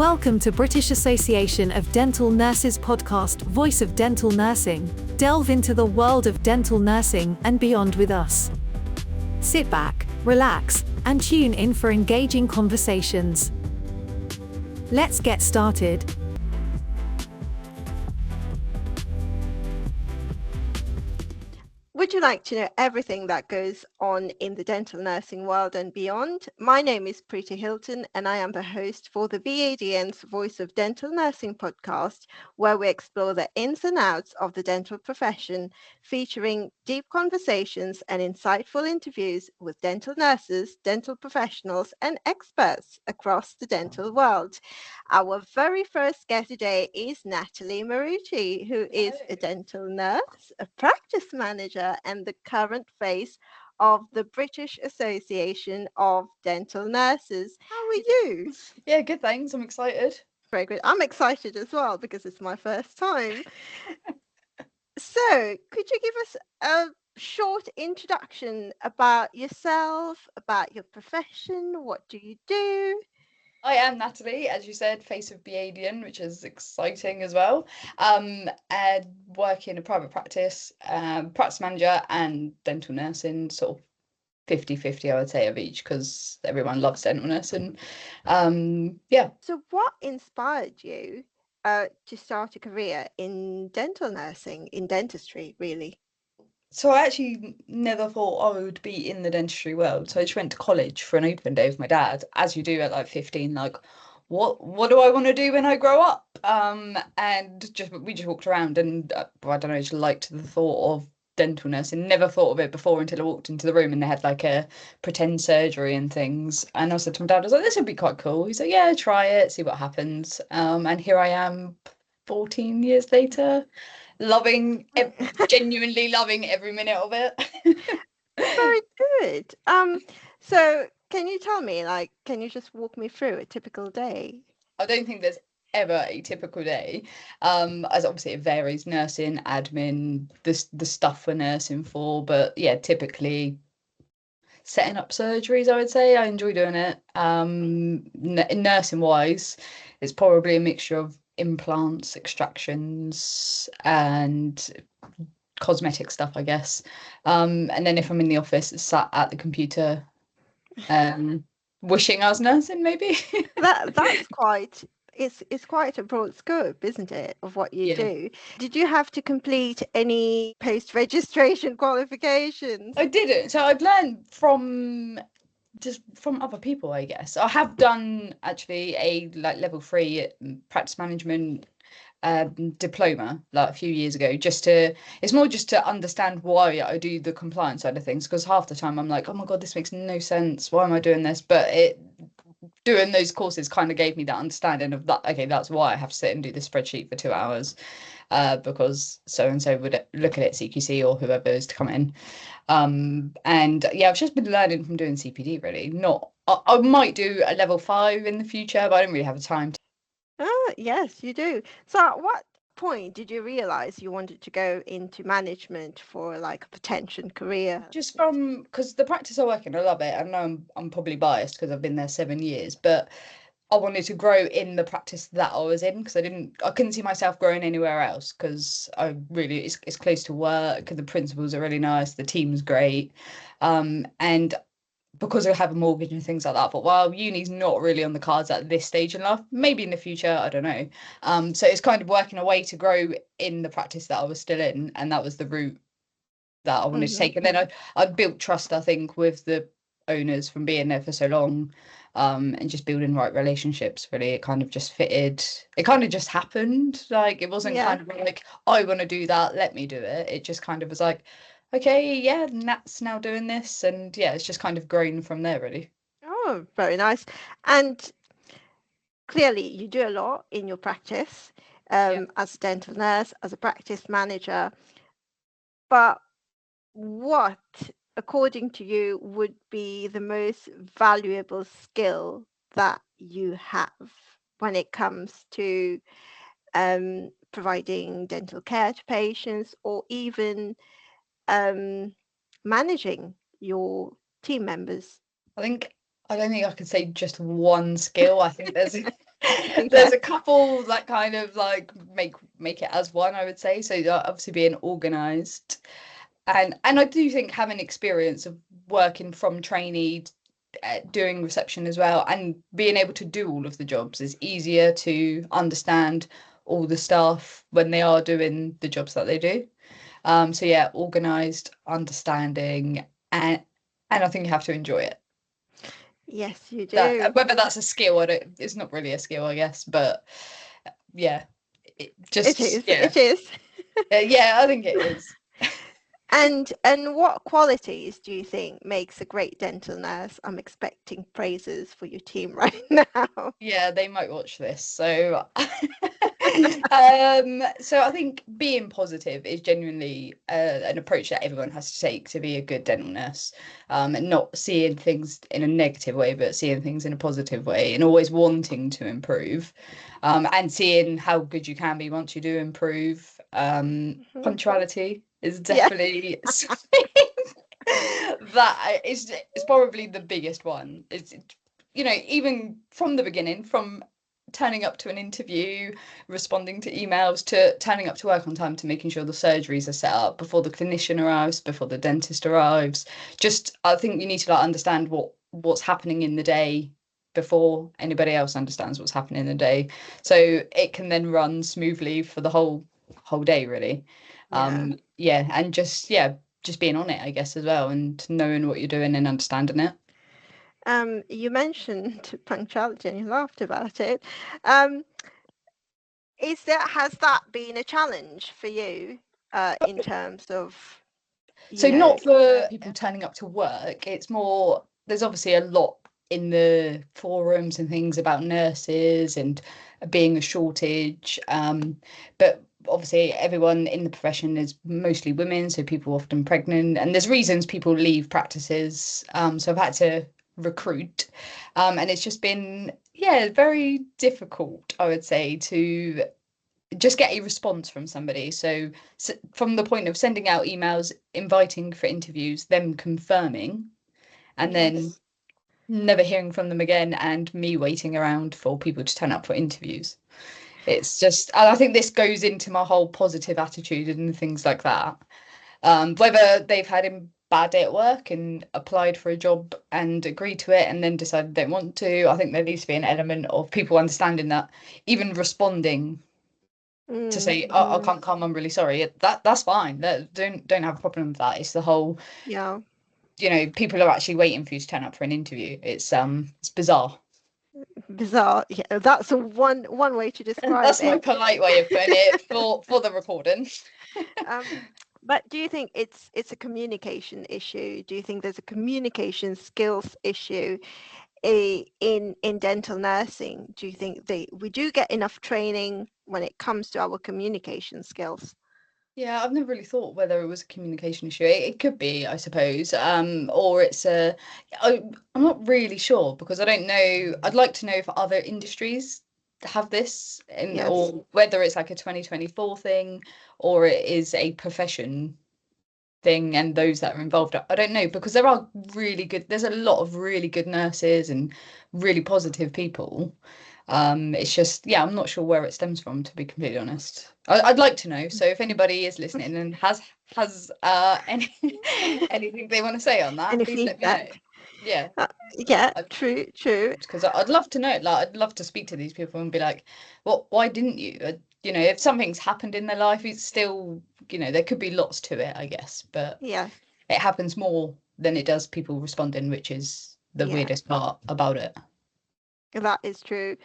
Welcome to British Association of Dental Nurses podcast, Voice of Dental Nursing. Delve into the world of dental nursing and beyond with us. Sit back, relax, and tune in for engaging conversations. Let's get started. Would you like to know everything that goes on in the dental nursing world and beyond? My name is Preeti Hilton, and I am the host for the BADN's Voice of Dental Nursing podcast, where we explore the ins and outs of the dental profession, featuring deep conversations and insightful interviews with dental nurses, dental professionals, and experts across the dental world. Our very first guest today is Natalie Marucci, who is a dental nurse, a practice manager, and the current face of the British Association of Dental Nurses. How are you? Yeah, good, thanks. I'm excited. Very good. I'm excited as well because it's my first time. So, could you give us a short introduction about yourself, about your profession? What do you do? I am Natalie, as you said, face of BADN, which is exciting as well. And work in a private practice, practice manager and dental nursing, sort of 50-50, I would say, of each, because everyone loves dental nursing. Yeah. So what inspired you to start a career in dental nursing, in dentistry, really? So I actually never thought I would be in the dentistry world. So I just went to college for an open day with my dad, as you do at like 15, like what do I want to do when I grow up? And we just walked around and I don't know, just liked the thought of dental nursing. Never thought of it before until I walked into the room and they had like a pretend surgery and things. And I said to my dad, I was like, this would be quite cool. He's like, yeah, try it, see what happens. And here I am 14 years later. Genuinely loving every minute of it. Very good. So can you tell me, can you just walk me through a typical day? I don't think there's ever a typical day. As obviously it varies, nursing, admin, the stuff we're nursing for, but yeah, typically setting up surgeries, I would say. I enjoy doing it. Nursing wise, it's probably a mixture of implants, extractions, and cosmetic stuff, I guess. And then if I'm in the office, it's sat at the computer, wishing I was nursing, maybe. That's quite. It's quite a broad scope, isn't it, of what you do? Did you have to complete any post-registration qualifications? I didn't. So I've learned from other people, I guess. I have done actually a level 3 practice management diploma like a few years ago, it's more just to understand why I do the compliance side of things, because half the time I'm like, oh my god, this makes no sense, why am I doing this? But doing those courses kind of gave me that understanding of that, okay, that's why I have to sit and do this spreadsheet for 2 hours, because so and so would look at it, CQC or whoever is to come in. And yeah, I've just been learning from doing CPD, really. I might do a level 5 in the future, but I don't really have the time to. Oh, yes, you do. So at what point did you realize you wanted to go into management for like a potential career? Just because the practice I work in, I love it. I know I'm probably biased because I've been there 7 years, but I wanted to grow in the practice that I was in, because I couldn't see myself growing anywhere else, because it's close to work, the principals are really nice, the team's great, and because I have a mortgage and things like that, but while uni's not really on the cards at this stage in life, maybe in the future, I don't know. So it's kind of working a way to grow in the practice that I was still in, and that was the route that I wanted to take. And then I'd built trust, I think, with the owners from being there for so long, and just building right relationships. Really, it kind of just fitted. It kind of just happened. Like, it wasn't kind of like, I want to do that, let me do it. It just kind of was like, okay, yeah, Nat's now doing this, and yeah, it's just kind of grown from there, really. Oh, very nice. And clearly you do a lot in your practice, as a dental nurse, as a practice manager, but what, according to you, would be the most valuable skill that you have when it comes to providing dental care to patients, or even managing your team members? I don't think I could say just one skill. I think there's There's a couple that kind of like make it as one, I would say. So obviously being organised, and I do think having experience of working from trainee, doing reception as well, and being able to do all of the jobs is easier to understand all the staff when they are doing the jobs that they do. So yeah, organised, understanding, and I think you have to enjoy it. Yes, you That do. whether that's a skill, it's not really a skill, I guess, but yeah, It just is. It is. yeah, I think it is. And what qualities do you think makes a great dental nurse? I'm expecting praises for your team right now. Yeah, they might watch this. So so I think being positive is genuinely an approach that everyone has to take to be a good dental nurse, and not seeing things in a negative way, but seeing things in a positive way, and always wanting to improve, and seeing how good you can be once you do improve. Punctuality is Yeah. definitely something that is probably the biggest one. It's, even from the beginning, from turning up to an interview, responding to emails, to turning up to work on time, to making sure the surgeries are set up before the clinician arrives, before the dentist arrives. Just, I think you need to like understand what's happening in the day before anybody else understands what's happening in the day, so it can then run smoothly for the whole day, really. Yeah. And just being on it, I guess, as well, and knowing what you're doing and understanding it. You mentioned punctuality and you laughed about it. Um, has that been a challenge for you in terms of, So you know, not for people turning up to work, it's more, there's obviously a lot in the forums and things about nurses and being a shortage, but obviously everyone in the profession is mostly women, so people are often pregnant, and there's reasons people leave practices, so I've had to recruit, and it's just been very difficult, I would say, to just get a response from somebody. So from the point of sending out emails, inviting for interviews, them confirming, and then yes. never hearing from them again, and me waiting around for people to turn up for interviews. It's just, and I think this goes into my whole positive attitude and things like that. Whether they've had a bad day at work and applied for a job and agreed to it and then decided they don't want to, I think there needs to be an element of people understanding that even responding to say, I can't come, I'm really sorry, that's fine. Don't have a problem with that. It's the whole, Yeah. people are actually waiting for you to turn up for an interview. It's bizarre. Bizarre. Yeah, that's one way to describe That's my it. polite way of putting it for the recording. But do you think it's a communication issue? Do you think there's a communication skills issue in dental nursing? Do you think we do get enough training when it comes to our communication skills? Yeah, I've never really thought whether it was a communication issue. It could be, I suppose, or it's I'm not really sure, because I don't know. I'd like to know if other industries have this, Yes. or whether it's like a 2024 thing, or it is a profession thing and those that are involved. I don't know, because there's a lot of really good nurses and really positive people. It's just, I'm not sure where it stems from, to be completely honest. I'd like to know. So if anybody is listening and has anything they want to say on that, Any please let me know. feedback? Yeah. Yeah, true. Because I'd love to know. Like, I'd love to speak to these people and be like, why didn't you? If something's happened in their life, it's still, there could be lots to it, I guess, but Yeah, it happens more than it does people responding, which is the weirdest part about it. that is true.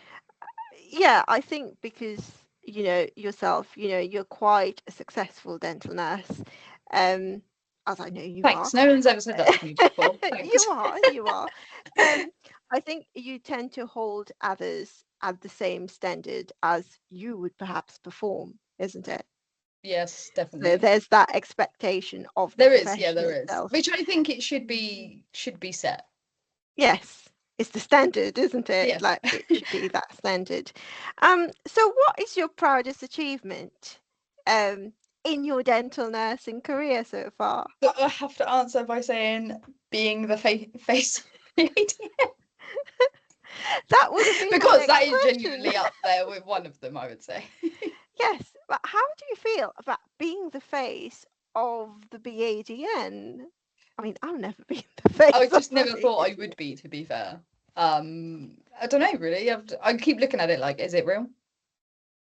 Yeah, I think because yourself, you're quite a successful dental nurse, as I know you Thanks. are. No one's ever said that to me before. Thanks. You are. I think you tend to hold others at the same standard as you would perhaps perform, isn't it? Yes, So definitely. there's that expectation of the There is, profession there is. itself. Which I think it should be set. Yes, it's the standard, isn't it? Yeah. Like it should be that standard. So what is your proudest achievement in your dental nursing career so far? I have to answer by saying being the face of the ADN. That would have been my Because next that is question. genuinely up there with one of them, I would say. Yes, but how do you feel about being the face of the BADN? I mean, I've never been the face I of just the never thought I BADN. would be, to be fair. I don't know, really. I keep looking at it like, is it real?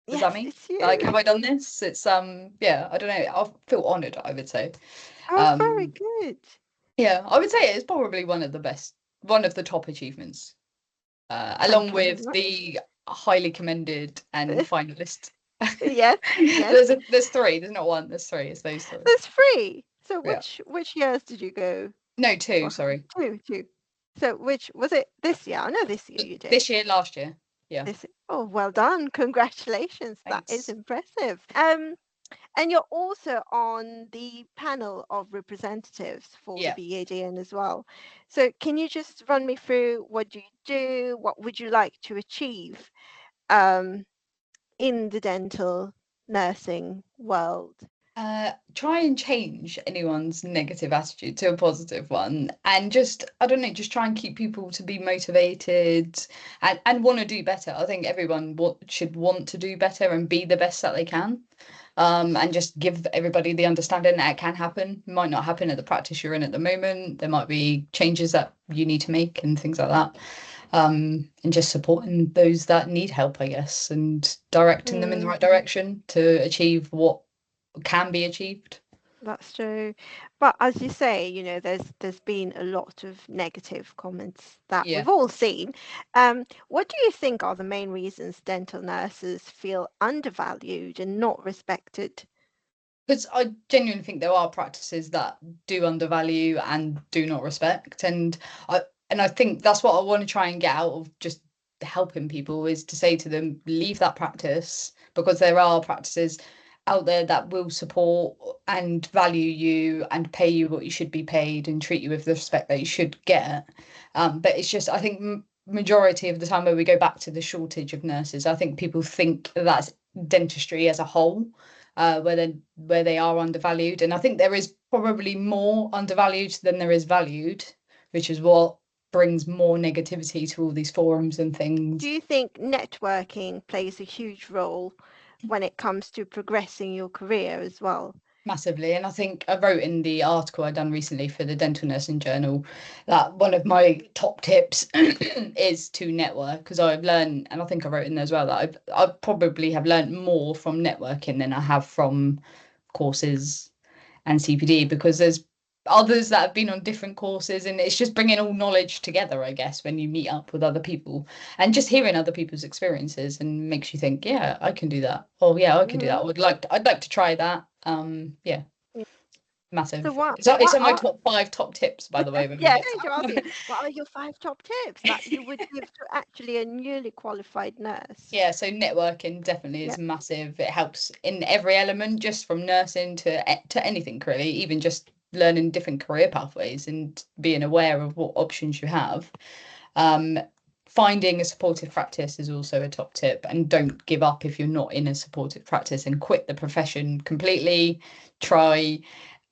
Is that Yes, me? it's Like, you. have I done this? It's yeah, I don't know. I feel honoured, I would say. Oh, very Um, good. yeah, I would say it's probably one of the top achievements, Thank along you very with much. the highly commended and finalist. Yes, yes. There's three. There's not one. There's three. It's those three. There's three. So Yeah. which years did you go No, two. for? Sorry. Two. So which was it this year? I know this year you did. This year, last year. Yeah. Oh, well done. Congratulations. That is Thanks. impressive. And you're also on the panel of representatives for the Yeah. BADN as well. So can you just run me through what do you do? What would you like to achieve in the dental nursing world? Try and change anyone's negative attitude to a positive one, and just, I don't know, just try and keep people to be motivated and want to do better. I think everyone should want to do better and be the best that they can. And just give everybody the understanding that it can happen. It might not happen at the practice you're in at the moment. There might be changes that you need to make and things like that. And just supporting those that need help, I guess, and directing them in the right direction to achieve what can be achieved. That's true. But as you say, there's been a lot of negative comments that Yeah. we've all seen. What do you think are the main reasons dental nurses feel undervalued and not respected? Because I genuinely think there are practices that do undervalue and do not respect, and I think that's what I want to try and get out of just helping people, is to say to them, leave that practice, because there are practices out there that will support and value you and pay you what you should be paid and treat you with the respect that you should get. But it's just, I think majority of the time where we go back to the shortage of nurses, I think people think that's dentistry as a whole, where they are undervalued, and I think there is probably more undervalued than there is valued, which is what brings more negativity to all these forums and things. Do you think networking plays a huge role when it comes to progressing your career as well? Massively. And I think I wrote in the article I done recently for the Dental Nursing Journal that one of my top tips is to network, because I've learned, and I think I wrote in there as well, that I probably have learned more from networking than I have from courses and CPD, because there's others that have been on different courses, and it's just bringing all knowledge together, I guess, when you meet up with other people and just hearing other people's experiences, and makes you think, yeah, I can do that. Oh yeah, I can do that. I'd like to try that. Yeah, So massive. what It's what on my are top 5 top tips, by the way, when we yeah, get I'm to going to ask that. you, what are your 5 top tips that you would give to actually a newly qualified nurse? Yeah, so networking definitely Yeah. is massive. It helps in every element, just from nursing to anything really, even just learning different career pathways and being aware of what options you have. Finding a supportive practice is also a top tip, and don't give up if you're not in a supportive practice, and quit the profession completely. Try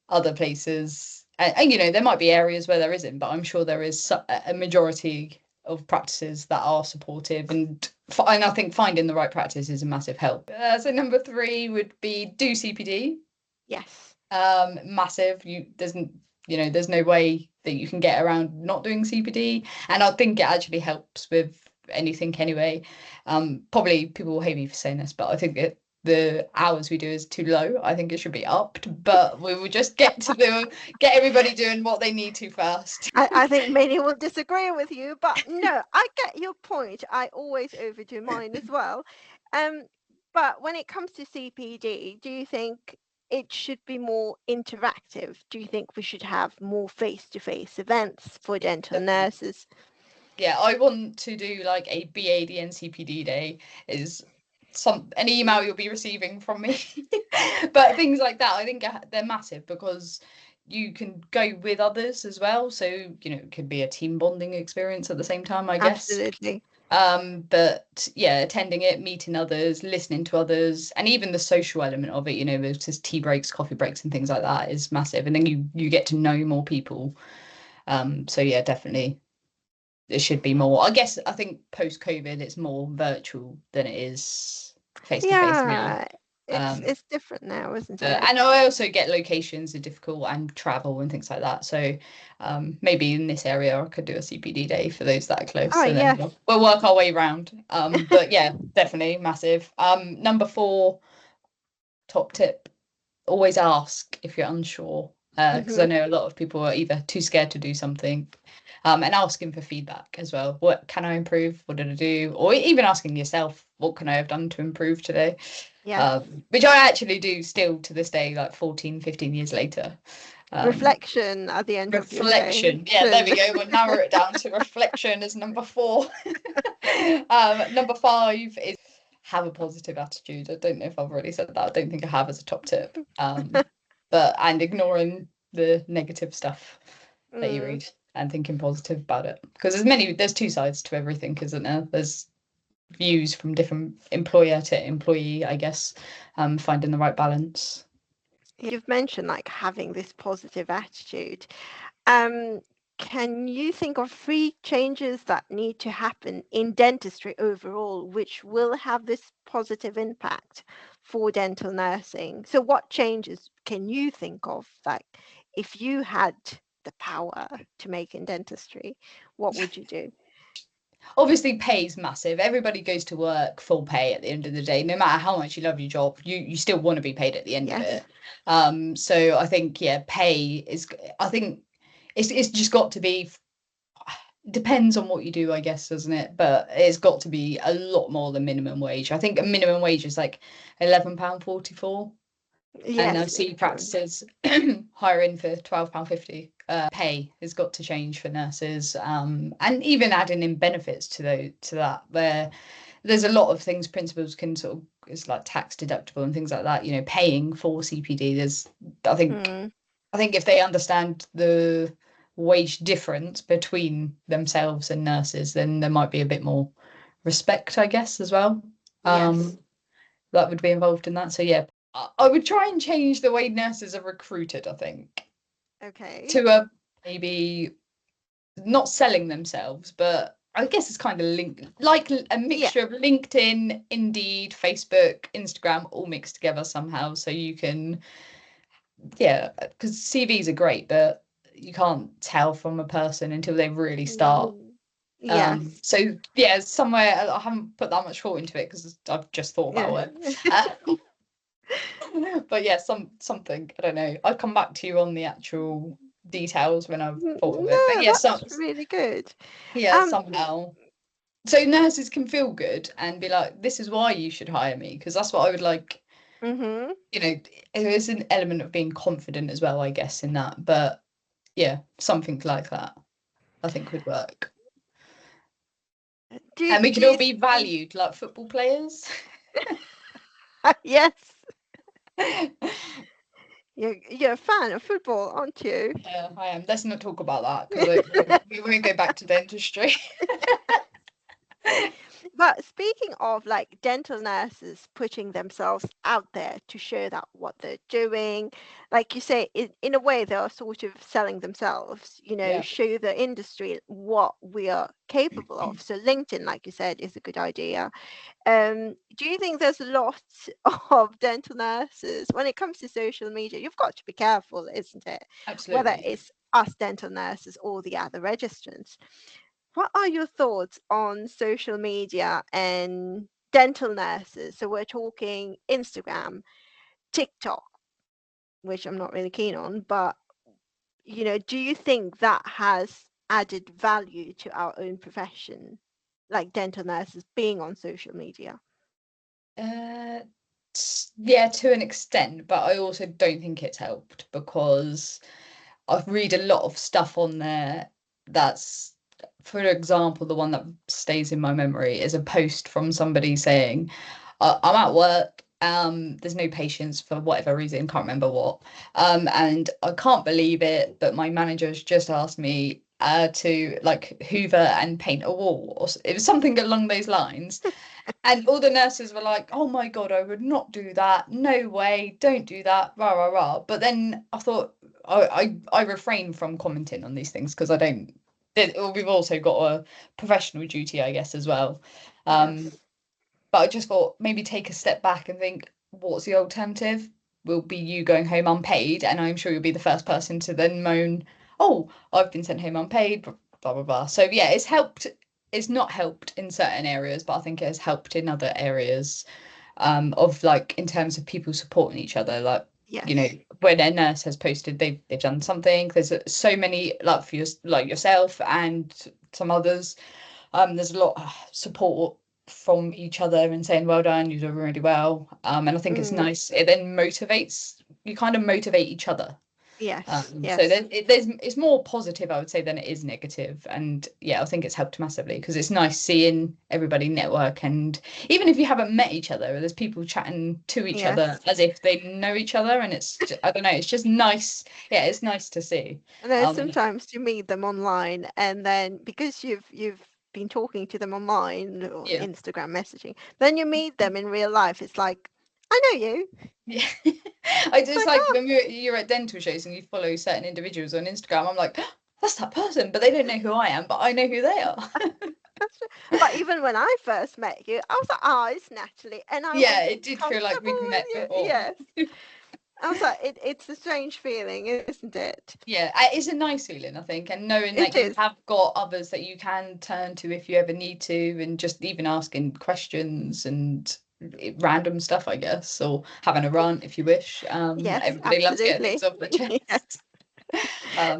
other places, and there might be areas where there isn't, but I'm sure there is a majority of practices that are supportive, and I think finding the right practice is a massive help. So number 3 would be do CPD. Yes. Massive. There's no way that you can get around not doing CPD, and I think it actually helps with anything anyway. Probably people will hate me for saying this, but I think the hours we do is too low. I think it should be upped, but we will just get everybody doing what they need to first. I think many will disagree with you, but no, I get your point. I always overdo mine as well. But when it comes to CPD, do you think it should be more interactive? Do you think we should have more face-to-face events for dental nurses? Yeah, I want to do like a BADN CPD day, is an email you'll be receiving from me. But things like that, I think they're massive, because you can go with others as well. So, it could be a team bonding experience at the same time, I guess. Absolutely. But yeah, attending it, meeting others, listening to others, and even the social element of it, there's just tea breaks, coffee breaks and things like that, is massive. And then you get to know more people. So yeah, definitely. there should be more. I think post-COVID it's more virtual than it is face-to-face now. Yeah, it's different now, isn't it? And I also get locations are difficult and travel and things like that. So maybe in this area I could do a CPD day for those that are close. Oh, and then yes. we'll work our way around. But yeah, definitely massive. Number 4, top tip, always ask if you're unsure. Because I know a lot of people are either too scared to do something, and asking for feedback as well. What can I improve? What did I do? Or even asking yourself, what can I have done to improve today? Yes. Which I actually do still to this day, like 14, 15 years later. Reflection at the end of your day. Reflection. Yeah, there we go. We'll narrow it down to reflection as number 4. Number 5 is have a positive attitude. I don't know if I've already said that. I don't think I have as a top tip. And ignoring the negative stuff that you read and thinking positive about it. Because there's 2 sides to everything, isn't there? There's views from different employer to employee, I guess, finding the right balance. You've mentioned like having this positive attitude. Can you think of 3 changes that need to happen in dentistry overall, which will have this positive impact for dental nursing? So what changes can you think of, like if you had the power to make in dentistry, what would you do? Obviously, pay is massive. Everybody goes to work full pay at the end of the day. No matter how much you love your job, you still want to be paid at the end of it. So I think, pay is, I think it's just got to be, depends on what you do, I guess, doesn't it? But it's got to be a lot more than minimum wage. I think a minimum wage is like £11.44. Yes, and I see practices hiring for £12.50. Pay has got to change for nurses, and even adding in benefits to that, where there's a lot of things principals can sort of, it's like tax deductible and things like that, paying for CPD. I think if they understand the wage difference between themselves and nurses, then there might be a bit more respect, I guess, as well. Yes. That would be involved in that. So yeah, I would try and change the way nurses are recruited, I think. Okay. To maybe not selling themselves, but I guess it's kind of like a mixture of LinkedIn, Indeed, Facebook, Instagram, all mixed together somehow. So you can, because CVs are great, but you can't tell from a person until they really start. So somewhere I haven't put that much thought into it because I've just thought about it. But yeah, something, I don't know. I'll come back to you on the actual details when I've thought of it. But yeah, that's really good. Somehow. So nurses can feel good and be like, this is why you should hire me, because that's what I would like. There's an element of being confident as well, I guess, in that. But yeah, something like that I think would work. And we could all be valued like football players. Yes. You're a fan of football, aren't you? Yeah, I am. Let's not talk about that because we won't go back to dentistry. But speaking of like dental nurses putting themselves out there to show that what they're doing, like you say, in a way they are sort of selling themselves, show the industry what we are capable of. So LinkedIn, like you said, is a good idea. Do you think there's a lot of dental nurses when it comes to social media? You've got to be careful, isn't it? Absolutely. Whether it's us dental nurses or the other registrants. What are your thoughts on social media and dental nurses? So we're talking Instagram, TikTok, which I'm not really keen on, but do you think that has added value to our own profession, like dental nurses being on social media? Yeah, to an extent, but I also don't think it's helped because I've read a lot of stuff on there that's, for example, the one that stays in my memory is a post from somebody saying, I'm at work, there's no patients for whatever reason, can't remember what, and I can't believe it, but my manager's just asked me to like hoover and paint a wall, or it was something along those lines. And all the nurses were like, oh my God, I would not do that. No way, don't do that, rah, rah, rah. But then I thought, I refrain from commenting on these things because I don't we've also got a professional duty, I guess, as well. Yes. But I just thought maybe take a step back and think, what's the alternative? Will be you going home unpaid, and I'm sure you'll be the first person to then moan, "Oh, I've been sent home unpaid," blah blah blah. So yeah, it's helped. It's not helped in certain areas, but I think it has helped in other areas, of like in terms of people supporting each other. Like, you know, Yes. when a nurse has posted they've done something, there's so many, like for like yourself and some others, there's a lot of support from each other and saying, well done, you're doing really well. And I think it's Mm. nice. It then motivates, you kind of motivate each other. Yes. So Yes. it's more positive, I would say, than it is negative. And yeah, I think it's helped massively because it's nice seeing everybody network. And even if you haven't met each other, there's people chatting to each other Yes. as if they know each other. And it's just, I don't know, it's just nice. Yeah, it's nice to see. And then Um, sometimes you meet them online, and then because you've been talking to them online or yeah. Instagram messaging, then you meet them in real life. It's like, I know you. Yeah, I just Like, like oh, when you're at dental shows and you follow certain individuals on Instagram, I'm like, that's that person, but they don't know who I am, but I know who they are. that's but even when I first met you, I was like, oh, it's Natalie, and I was Yeah, it did feel like comfortable we've with met you. before. Yes. I was like, it's a strange feeling, isn't it? Yeah, it's a nice feeling, I think, and knowing It that you is. have got others that you can turn to if you ever need to, and just even asking questions and random stuff, I guess, or having a rant if you wish. Yes, Everybody loves getting absolutely. things off the Yes. chest.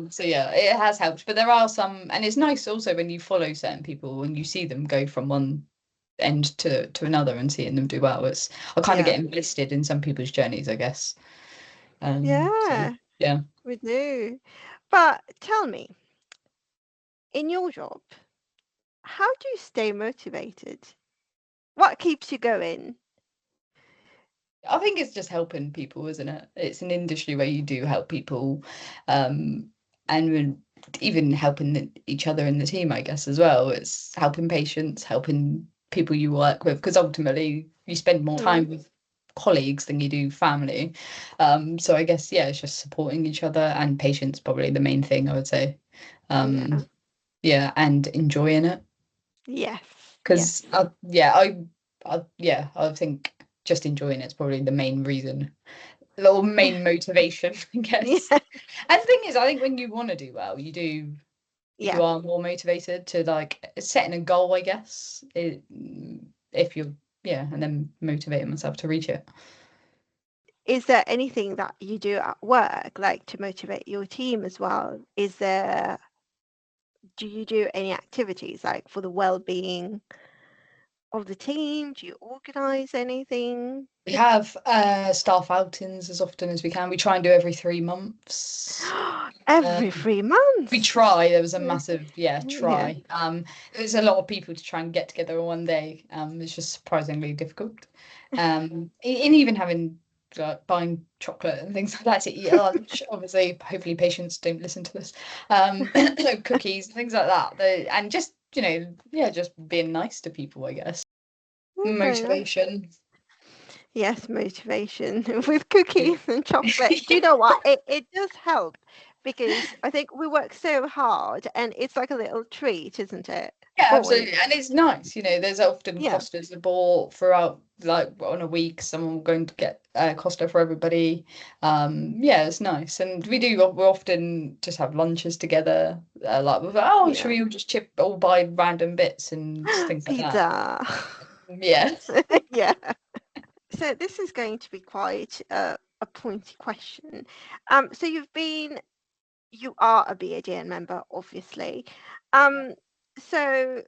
So yeah, it has helped, but there are some, and it's nice also when you follow certain people and you see them go from one end to another and seeing them do well. It's I kind of Yeah. get invested in some people's journeys, I guess. So Yeah, yeah. we do. But tell me, in your job, how do you stay motivated? What keeps you going? I think it's just helping people, isn't it? It's an industry where you do help people, um, and even helping each other in the team, I guess, as well. It's helping patients, helping people you work with, because ultimately you spend more Mm, time with colleagues than you do family. So I guess, yeah, it's just supporting each other, and patients probably the main thing, I would say. yeah. Yeah, and enjoying it. Yes. Yes. Because yeah, I think just enjoying it's probably the main reason, the main motivation, I guess. Yeah. And the thing is, I think when you want to do well, you Yeah. are more motivated to like setting a goal, I guess. If you're yeah, and then motivating myself to reach it. Is there anything that you do at work, like to motivate your team as well? Do you do any activities like for the well-being of the team? Do you organize anything? We have staff outings as often as we can. We try and do every 3 months. Every Um, three We months. try. There was a Yeah. massive, Yeah. try. There's a lot of people to try and get together in one day. It's just surprisingly difficult. And even having like buying chocolate and things like that to eat at lunch. Obviously, hopefully patients don't listen to this. Cookies, things like that. And just, yeah, just being nice to people, I guess. Okay, nice. Motivation. Yes, motivation with cookies and chocolate. Do you Yeah. know what? It does help because I think we work so hard and it's like a little treat, isn't it? Yeah, For absolutely. you. And it's nice, there's often Yeah. Costas are bought throughout, like on a week, someone going to get Costa for everybody. Yeah, it's nice. And we often just have lunches together, like with, oh, should Yeah. we all just chip or buy random bits and things like that. Pizza. Yeah. Yeah. So this is going to be quite a pointy question. So you are a BADN member, obviously. Um, so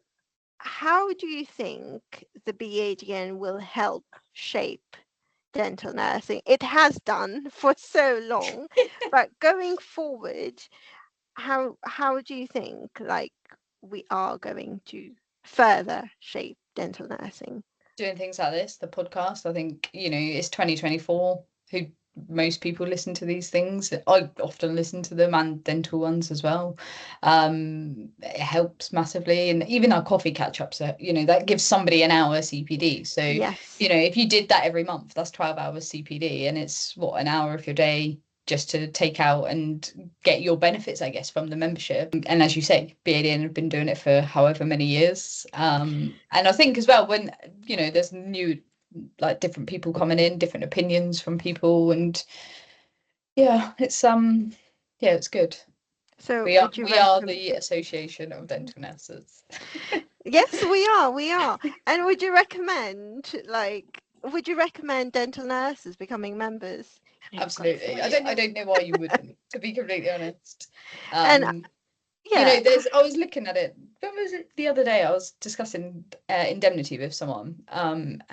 how do you think the BADN will help shape dental nursing? It has done for so long, but going forward, how do you think like we are going to further shape dental nursing? Doing things like this, the podcast, I think, it's 2024. Who Most people listen to these things. I often listen to them, and dental ones as well. It helps massively, and even our coffee catch-ups are, that gives somebody an hour CPD. So, Yes. if you did that every month, that's 12 hours CPD, and it's what, an hour of your day, just to take out and get your benefits, I guess, from the membership. And as you say, BADN have been doing it for however many years. And I think as well, when, you know, there's new, like different people coming in, different opinions from people, and yeah, it's good. So We are would you the Association of Dental Nurses. Yes, we are. And would you recommend dental nurses becoming members? Absolutely. I don't know why you wouldn't, to be completely honest. And You know, yeah. I was looking at it. When was it the other day? I was discussing indemnity with someone. And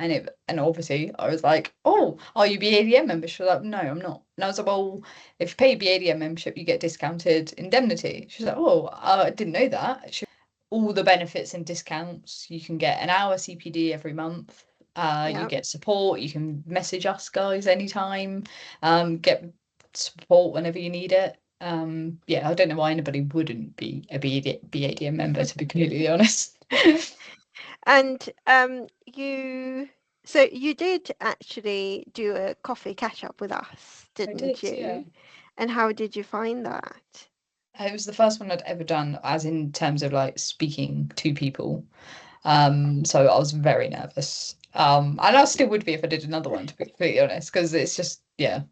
obviously I was like, "Oh, are you BADM member?" She was like, "No, I'm not." And I was like, "Well, if you pay BADM membership, you get discounted indemnity." She's like, "Oh, I didn't know that." All the benefits and discounts. You can get an hour CPD every month. You get support. You can message us guys anytime. Get support whenever you need it. Yeah, I don't know why anybody wouldn't be a BADM member, to be completely honest. And you did actually do a coffee catch up with us, didn't you? Yeah. And how did you find that? It was the first one I'd ever done, as in terms of like speaking to people. So I was very nervous. And I still would be if I did another one, to be completely honest, because it's just, yeah.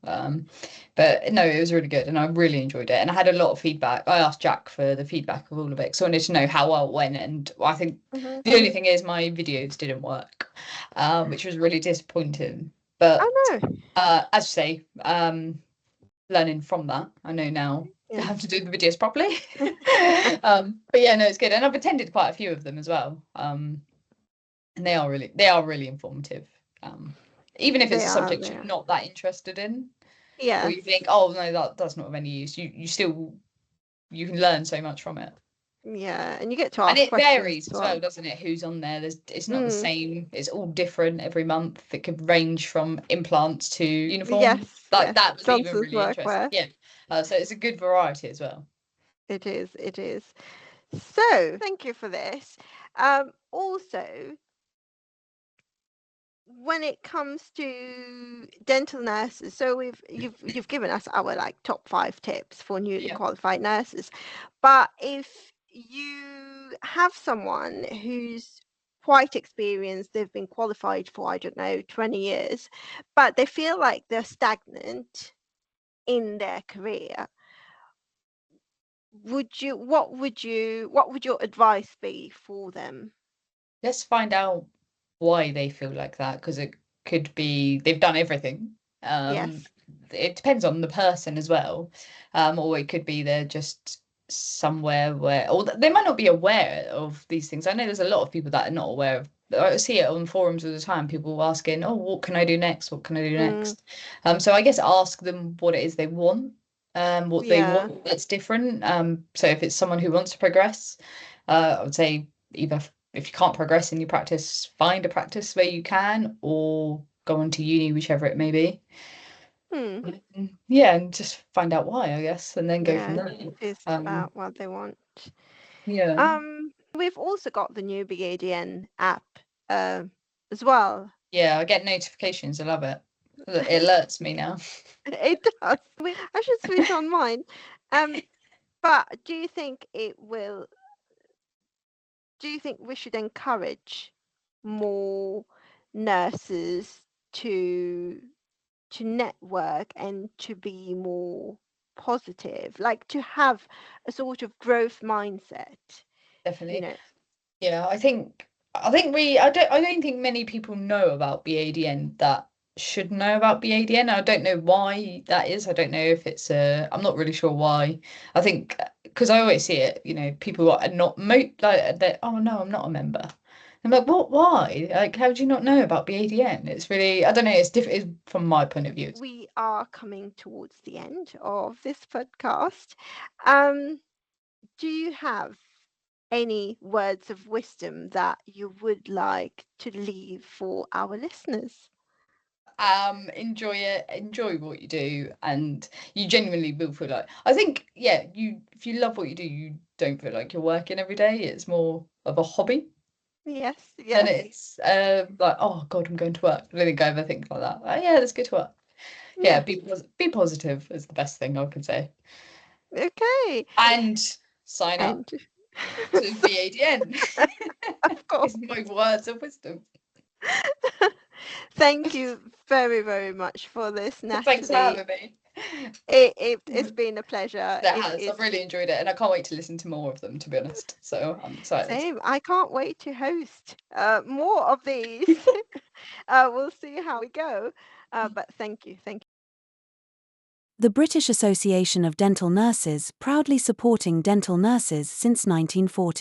But no, it was really good and I really enjoyed it. And I had a lot of feedback. I asked Jack for the feedback of all of it, so I wanted to know how well it went. And I think the only thing is my videos didn't work, which was really disappointing. But as you say, learning from that, I know now how to do the videos properly. But yeah, no, it's good. And I've attended quite a few of them as well. And they are really informative. Even if it's a subject you're not that interested in, or you think, oh no, that's not of any use, you can learn so much from it. Yeah, and you get to ask questions. And it varies as well, doesn't it? Who's on there? It's not the same. It's all different every month. It could range from implants to uniform. That was even really interesting. Yeah. So it's a good variety as well. It is. So thank you for this. Also, when it comes to dental nurses, so you've given us our like top 5 tips for newly qualified nurses, but if you have someone who's quite experienced, they've been qualified for, I don't know, 20 years, but they feel like they're stagnant in their career, what would your advice be for them? Let's find out why they feel like that, because it could be they've done everything. It depends on the person as well. Or it could be they're just somewhere where, or they might not be aware of these things. I know there's a lot of people that are not aware of. I see it on forums all the time, people asking, oh, what can I do next? What can I do next? So I guess ask them what it is they want, what they want that's different. So if it's someone who wants to progress, I would say either if you can't progress in your practice, find a practice where you can, or go on to uni, whichever it may be. Yeah, and just find out why, I guess, and then go from there. It's about what they want. Yeah. We've also got the new BADN app as well. Yeah, I get notifications. I love it. It alerts me now. It does. I should switch on mine. But do you think we should encourage more nurses to network and to be more positive, like to have a sort of growth mindset? Definitely. Yeah, I don't think many people know about BADN that should know about BADN. I don't know why that is. I don't know if it's I'm not really sure why. I think because I always see it, people are not oh no, I'm not a member. I'm like, what? Why? Like, how do you not know about BADN? It's really, I don't know. It's different from my point of view. We are coming towards the end of this podcast. Do you have any words of wisdom that you would like to leave for our listeners? Enjoy it, enjoy what you do, and you genuinely will feel like, I think, if you love what you do, you don't feel like you're working every day. It's more of a hobby. Yes. And it's like, oh God, I'm going to work. I don't think I ever think like that. Yeah, let's go to work. yeah, be positive is the best thing I can say. Okay. And sign up And to BADN. of course. Is my words of wisdom. Thank you very, very much for this, Thanks for Natalie. having me. It's been a pleasure. That has. I've really enjoyed it, and I can't wait to listen to more of them, to be honest. So I'm excited. Same. I can't wait to host more of these. We'll see how we go. But thank you. Thank you. The British Association of Dental Nurses, proudly supporting dental nurses since 1940.